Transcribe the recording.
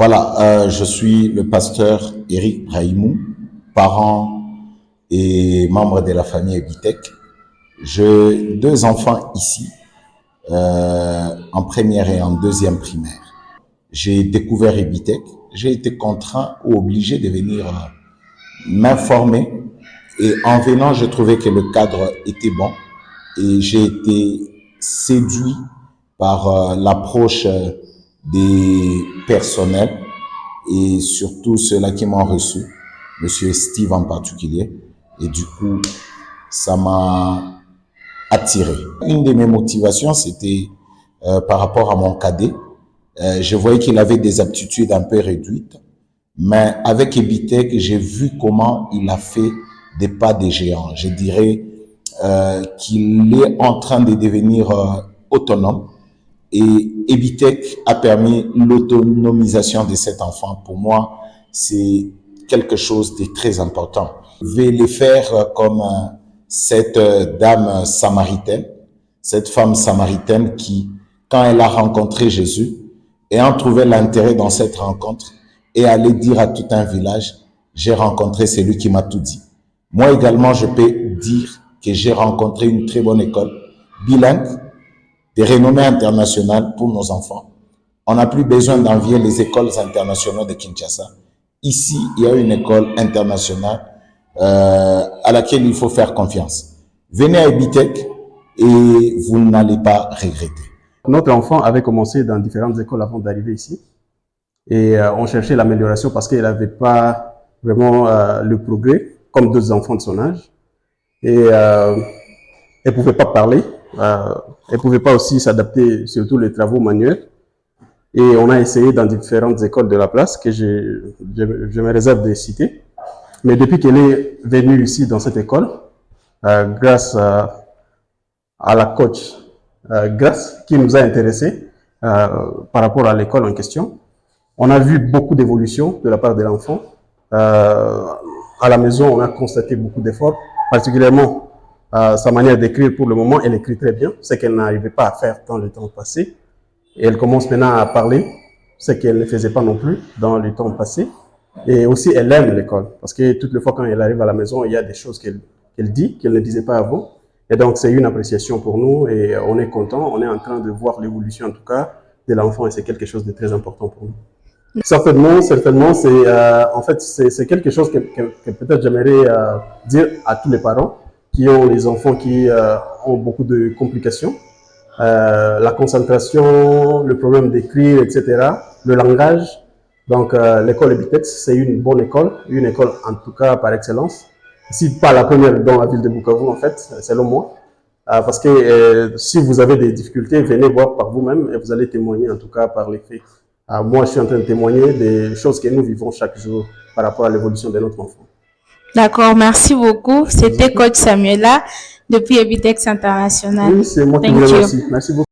Voilà, je suis le pasteur Éric Brahimou, parent et membre de la famille Ebitech. J'ai deux enfants ici, en première et en deuxième primaire. J'ai découvert Ebitech, j'ai été contraint ou obligé de venir m'informer et en venant, j'ai trouvé que le cadre était bon et j'ai été séduit par l'approche des personnels et surtout ceux-là qui m'ont reçu, Monsieur Steve en particulier. Et du coup, ça m'a attiré. Une de mes motivations, c'était par rapport à mon cadet. Je voyais qu'il avait des aptitudes un peu réduites, mais avec Ebitech, j'ai vu comment il a fait des pas de géant. Je dirais qu'il est en train de devenir autonome. Et Ebitech a permis l'autonomisation de cet enfant. Pour moi, c'est quelque chose de très important. Je vais les faire comme cette dame samaritaine, cette femme samaritaine qui, quand elle a rencontré Jésus, ayant trouvé l'intérêt dans cette rencontre, et allait dire à tout un village, j'ai rencontré celui qui m'a tout dit. Moi également, je peux dire que j'ai rencontré une très bonne école, bilingue, de renommée internationale pour nos enfants. On n'a plus besoin d'envier les écoles internationales de Kinshasa. Ici, il y a une école internationale à laquelle il faut faire confiance. Venez à Ebitech et vous n'allez pas regretter. Notre enfant avait commencé dans différentes écoles avant d'arriver ici. Et on cherchait l'amélioration parce qu'elle n'avait pas vraiment le progrès, comme d'autres enfants de son âge. Et elle ne pouvait pas parler. Elle ne pouvait pas aussi s'adapter, surtout les travaux manuels. Et on a essayé dans différentes écoles de la place, que je me réserve de citer. Mais depuis qu'elle est venue ici dans cette école, grâce à la coach Grace, qui nous a intéressés par rapport à l'école en question, on a vu beaucoup d'évolution de la part de l'enfant. À la maison, on a constaté beaucoup d'efforts, particulièrement sa manière d'écrire pour le moment. Elle écrit très bien, ce qu'elle n'arrivait pas à faire dans le temps passé. Et elle commence maintenant à parler, ce qu'elle ne faisait pas non plus dans le temps passé. Et aussi, elle aime l'école, parce que toutes les fois quand elle arrive à la maison, il y a des choses qu'elle dit, qu'elle ne disait pas avant. Et donc, c'est une appréciation pour nous et on est content. On est en train de voir l'évolution, en tout cas, de l'enfant et c'est quelque chose de très important pour nous. Certainement, c'est quelque chose que peut-être j'aimerais dire à tous les parents qui ont les enfants qui ont beaucoup de complications. La concentration, le problème d'écrire, etc., le langage. Donc, l'école Ebitech, c'est une bonne école, une école en tout cas par excellence. Si pas la première dans la ville de Bukavu, en fait, selon moi. Parce que si vous avez des difficultés, venez voir par vous-même et vous allez témoigner en tout cas par les faits. Moi, je suis en train de témoigner des choses que nous vivons chaque jour par rapport à l'évolution de notre enfant. D'accord, merci beaucoup. C'était coach Samuela depuis Ebitech International. Oui, c'est moi qui vous remercie. Merci beaucoup.